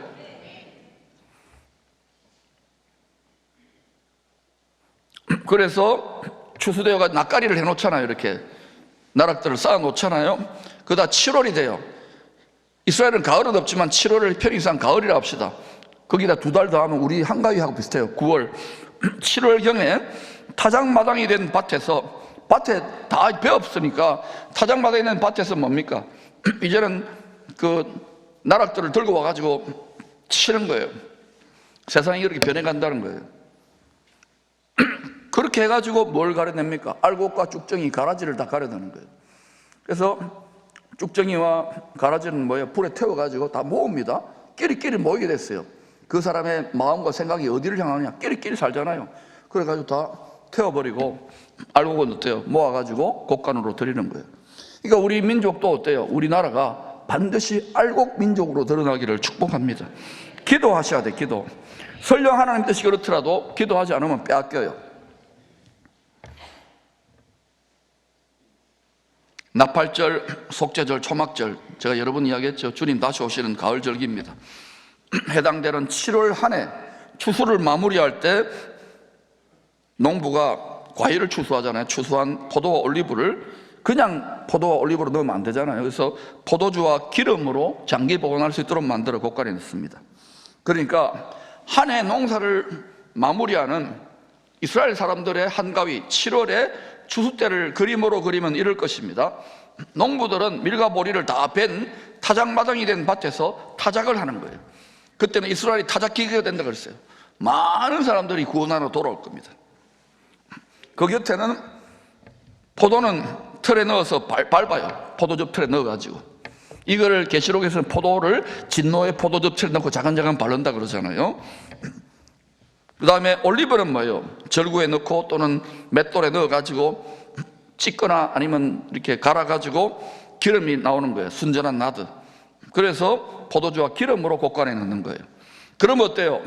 그래서 추수되어가 낯가리를 해놓잖아요. 이렇게 나락들을 쌓아놓잖아요. 그러다 7월이 돼요. 이스라엘은 가을은 없지만 7월을 편의상 가을이라 합시다. 거기다 2달 더 하면 우리 한가위하고 비슷해요. 9월 7월경에 타작마당이 된 밭에 다 배 없으니까 타작마당에 있는 밭에서 뭡니까? 이제는 그 나락들을 들고 와가지고 치는 거예요. 세상이 이렇게 변해간다는 거예요. 그렇게 해가지고 뭘 가려냅니까? 알곡과 쭉정이, 가라지를 다 가려내는 거예요. 그래서 쭉정이와 가라지는 뭐예요? 불에 태워가지고 다 모읍니다. 끼리끼리 모이게 됐어요. 그 사람의 마음과 생각이 어디를 향하느냐? 끼리끼리 살잖아요. 그래가지고 다 태워버리고 알곡은 어때요? 모아가지고 곡간으로 드리는 거예요. 그러니까 우리 민족도 어때요? 우리나라가 반드시 알곡 민족으로 드러나기를 축복합니다. 기도하셔야 돼. 기도. 설령 하나님 뜻이 그렇더라도 기도하지 않으면 빼앗겨요. 나팔절, 속죄절, 초막절, 제가 여러 번 이야기했죠. 주님 다시 오시는 가을절기입니다. 해당되는 7월 한 해 추수를 마무리할 때 농부가 과일을 추수하잖아요. 추수한 포도와 올리브를 그냥 포도와 올리브로 넣으면 안 되잖아요. 그래서 포도주와 기름으로 장기 보관할 수 있도록 만들어 곳간에 넣습니다. 그러니까 한 해 농사를 마무리하는 이스라엘 사람들의 한가위 7월에 추수 때를 그림으로 그리면 이럴 것입니다. 농부들은 밀과 보리를 다 벤 타작마당이 된 밭에서 타작을 하는 거예요. 그때는 이스라엘이 타작 기계가 된다 그랬어요. 많은 사람들이 구원하러 돌아올 겁니다. 그 곁에는 포도는 틀에 넣어서 밟아요. 포도즙 틀에 넣어가지고 이거를 계시록에서는 포도를 진노의 포도즙 틀에 넣고 자간자간 바른다 그러잖아요. 그 다음에 올리브는 뭐예요? 절구에 넣고 또는 맷돌에 넣어가지고 찢거나 아니면 이렇게 갈아가지고 기름이 나오는 거예요. 순전한 나드. 그래서 포도주와 기름으로 곳간에 넣는 거예요. 그러면 어때요?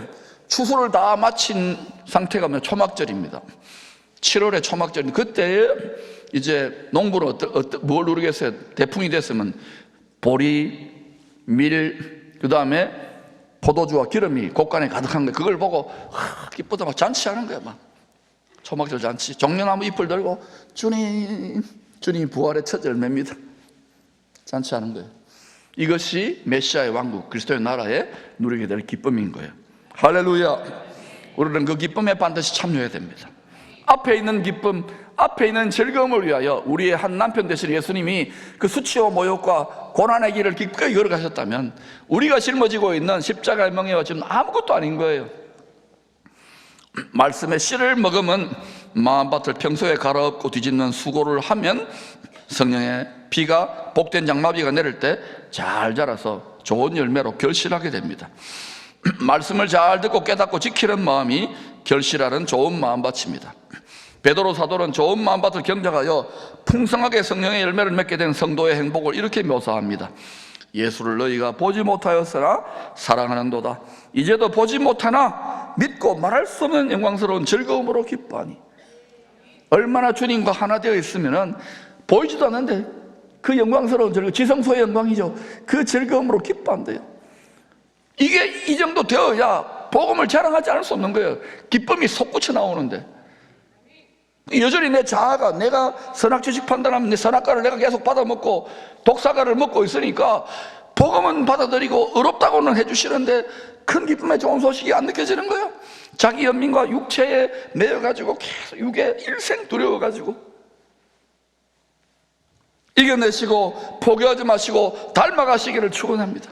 추수를 다 마친 상태가 초막절입니다. 7월에 초막절. 그때 이제 농부는 뭘 누르겠어요? 대풍이 됐으면 보리, 밀, 그 다음에 포도주와 기름이 곳간에 가득한 거예요. 그걸 보고 기쁘다 막 잔치하는 거예요. 막 초막절 잔치. 종려나무 잎을 들고 주님, 주님이 부활의 첫 열매입니다. 잔치하는 거예요. 이것이 메시아의 왕국, 그리스도의 나라에 누리게 될 기쁨인 거예요. 할렐루야. 우리는 그 기쁨에 반드시 참여해야 됩니다. 앞에 있는 기쁨, 앞에 있는 즐거움을 위하여 우리의 한 남편 되신 예수님이 그 수치와 모욕과 고난의 길을 기꺼이 걸어가셨다면 우리가 짊어지고 있는 십자가의 멍에와 지금 아무것도 아닌 거예요. 말씀의 씨를 먹으면 마음밭을 평소에 갈아엎고 뒤집는 수고를 하면 성령의 비가 복된 장마비가 내릴 때 잘 자라서 좋은 열매로 결실하게 됩니다. 말씀을 잘 듣고 깨닫고 지키는 마음이 결실하는 좋은 마음밭입니다. 베드로 사도는 좋은 마음밭을 경작하여 풍성하게 성령의 열매를 맺게 된 성도의 행복을 이렇게 묘사합니다. 예수를 너희가 보지 못하였으나 사랑하는도다. 이제도 보지 못하나 믿고 말할 수 없는 영광스러운 즐거움으로 기뻐하니. 얼마나 주님과 하나 되어 있으면 보이지도 않는데 그 영광스러운 즐거움, 지성소의 영광이죠. 그 즐거움으로 기뻐한대요. 이게 이 정도 되어야 복음을 자랑하지 않을 수 없는 거예요. 기쁨이 솟구쳐 나오는데 여전히 내 자아가, 내가 선악지식 판단하면 내 선악과를 내가 계속 받아먹고 독사과를 먹고 있으니까 복음은 받아들이고 의롭다고는 해주시는데 큰 기쁨의 좋은 소식이 안 느껴지는 거예요. 자기 연민과 육체에 매여가지고 계속 육에 일생 두려워가지고 이겨내시고 포기하지 마시고 닮아가시기를 축원합니다.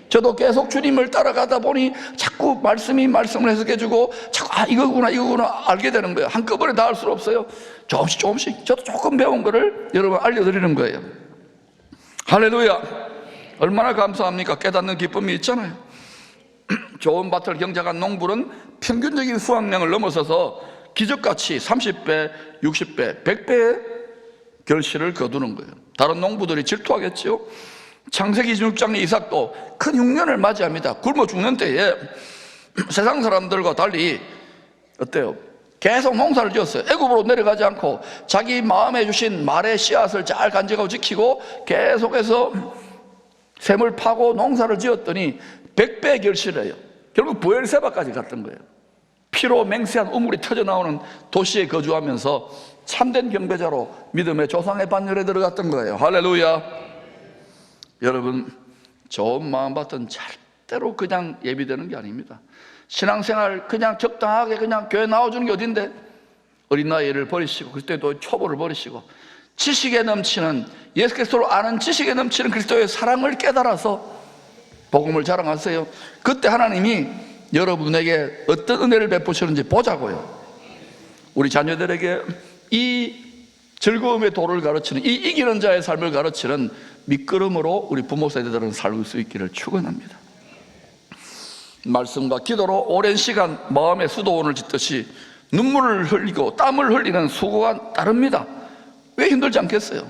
저도 계속 주님을 따라가다 보니 자꾸 말씀을 해석해주고 자꾸 이거구나 알게 되는 거예요. 한꺼번에 다 할 수 없어요. 조금씩 저도 조금 배운 거를 여러분 알려드리는 거예요. 할렐루야. 얼마나 감사합니까? 깨닫는 기쁨이 있잖아요. 좋은 밭을 경작한 농부는 평균적인 수확량을 넘어서서 기적같이 30배, 60배, 100배의 결실을 거두는 거예요. 다른 농부들이 질투하겠죠. 창세기 26장 이삭도 큰 흉년을 맞이합니다. 굶어 죽는 때에 세상 사람들과 달리 어때요? 계속 농사를 지었어요. 애굽으로 내려가지 않고 자기 마음에 주신 말의 씨앗을 잘 간직하고 지키고 계속해서 샘을 파고 농사를 지었더니 100배 결실을 해요. 결국 부엘세바까지 갔던 거예요. 피로 맹세한 우물이 터져나오는 도시에 거주하면서 참된 경배자로 믿음의 조상의 반열에 들어갔던 거예요. 할렐루야. 여러분, 좋은 마음밭은 절대로 그냥 예비되는 게 아닙니다. 신앙생활 그냥 적당하게 그냥 교회 나와주는 게 어딘데? 어린 나이를 버리시고 그때도 초보를 버리시고 지식에 넘치는, 예수 그리스도를 아는 지식에 넘치는 그리스도의 사랑을 깨달아서 복음을 자랑하세요. 그때 하나님이 여러분에게 어떤 은혜를 베푸시는지 보자고요. 우리 자녀들에게 이 즐거움의 도를 가르치는, 이 이기는 자의 삶을 가르치는 밑거름으로 우리 부모 세대들은 살 수 있기를 축원합니다. 말씀과 기도로 오랜 시간 마음의 수도원을 짓듯이 눈물을 흘리고 땀을 흘리는 수고가 따릅니다. 왜 힘들지 않겠어요?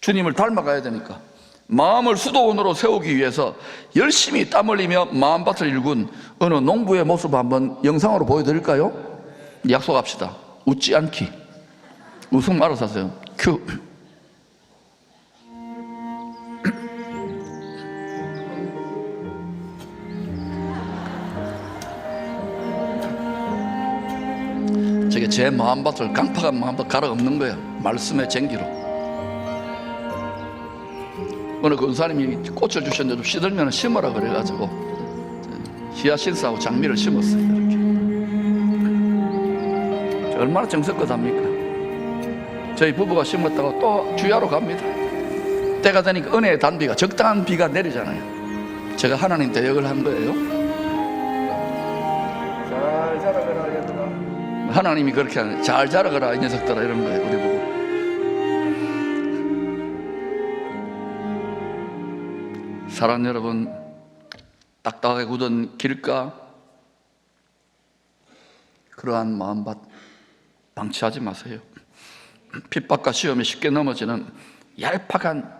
주님을 닮아가야 되니까. 마음을 수도원으로 세우기 위해서 열심히 땀 흘리며 마음밭을 일군 어느 농부의 모습을 한번 영상으로 보여드릴까요? 약속합시다. 웃지 않기. 웃음 말아서 하세요. 큐. 이렇게 제 마음밭을 강팍한 마음밭 갈아엎는 거예요. 말씀의 쟁기로. 어느 권사님이 꽃을 주셨는데 좀 시들면 심으라 그래가지고 히아신스하고 장미를 심었어요. 이렇게. 얼마나 정성껏합니까? 저희 부부가 심었다가 또 주야로 갑니다. 때가 되니까 은혜의 단비가, 적당한 비가 내리잖아요. 제가 하나님 대역을 한 거예요. 잘 자라거라 얘들아. 하나님이 그렇게 하는, 잘 자라거라 이 녀석들아, 이런 거예요. 우리 보고. 사랑 여러분, 딱딱하게 굳은 길가, 그러한 마음밭 방치하지 마세요. 핍박과 시험에 쉽게 넘어지는 얄팍한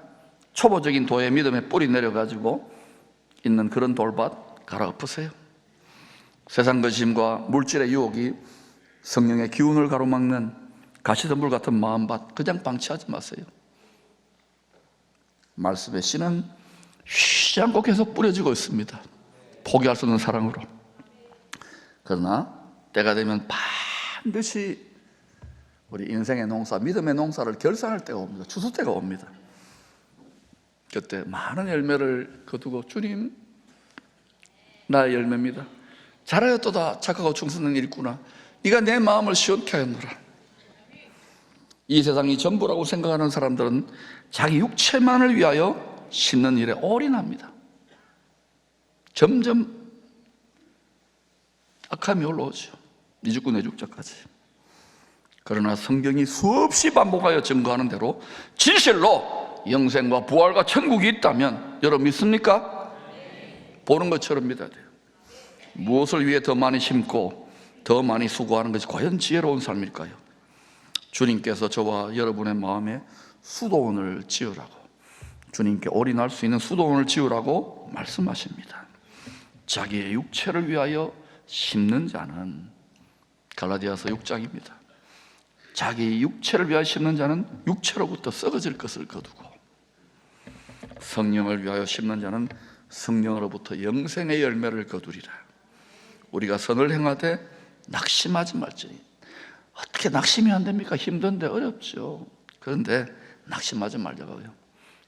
초보적인 도의 믿음에 뿌리 내려가지고 있는 그런 돌밭 갈아엎으세요. 세상 거심과 물질의 유혹이 성령의 기운을 가로막는 가시덤불 같은 마음밭 그냥 방치하지 마세요. 말씀의 씨는 쉬지 않고 계속 뿌려지고 있습니다. 포기할 수 없는 사랑으로. 그러나 때가 되면 반드시 우리 인생의 농사, 믿음의 농사를 결산할 때가 옵니다. 추수 때가 옵니다. 그때 많은 열매를 거두고, 주님 나의 열매입니다. 잘하였도다 착하고 충성된 일꾼아, 네가 내 마음을 시원케 하였노라. 이 세상이 전부라고 생각하는 사람들은 자기 육체만을 위하여 심는 일에 올인합니다. 점점 악함이 올라오죠. 네 죽고 내 죽자까지. 그러나 성경이 수없이 반복하여 증거하는 대로 진실로 영생과 부활과 천국이 있다면 여러분 믿습니까? 보는 것처럼 믿어야 돼요. 무엇을 위해 더 많이 심고 더 많이 수고하는 것이 과연 지혜로운 삶일까요? 주님께서 저와 여러분의 마음에 수도원을 지으라고, 주님께 올인할 수 있는 수도원을 지으라고 말씀하십니다. 자기의 육체를 위하여 심는 자는, 갈라디아서 6장입니다. 자기 육체를 위하여 심는 자는 육체로부터 썩어질 것을 거두고, 성령을 위하여 심는 자는 성령으로부터 영생의 열매를 거두리라. 우리가 선을 행하되 낙심하지 말지니. 어떻게 낙심이 안 됩니까? 힘든데, 어렵죠. 그런데 낙심하지 말자고요.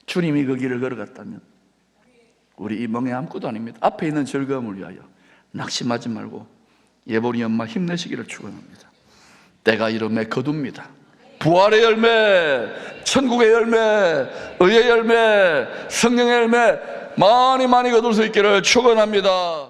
주님이 그 길을 걸어갔다면 우리 이 멍에 아무것도 아닙니다. 앞에 있는 즐거움을 위하여 낙심하지 말고 예보리 엄마 힘내시기를 축원합니다. 때가 이름에 거둡니다. 부활의 열매, 천국의 열매, 의의 열매, 성령의 열매 많이 거둘 수 있기를 축원합니다.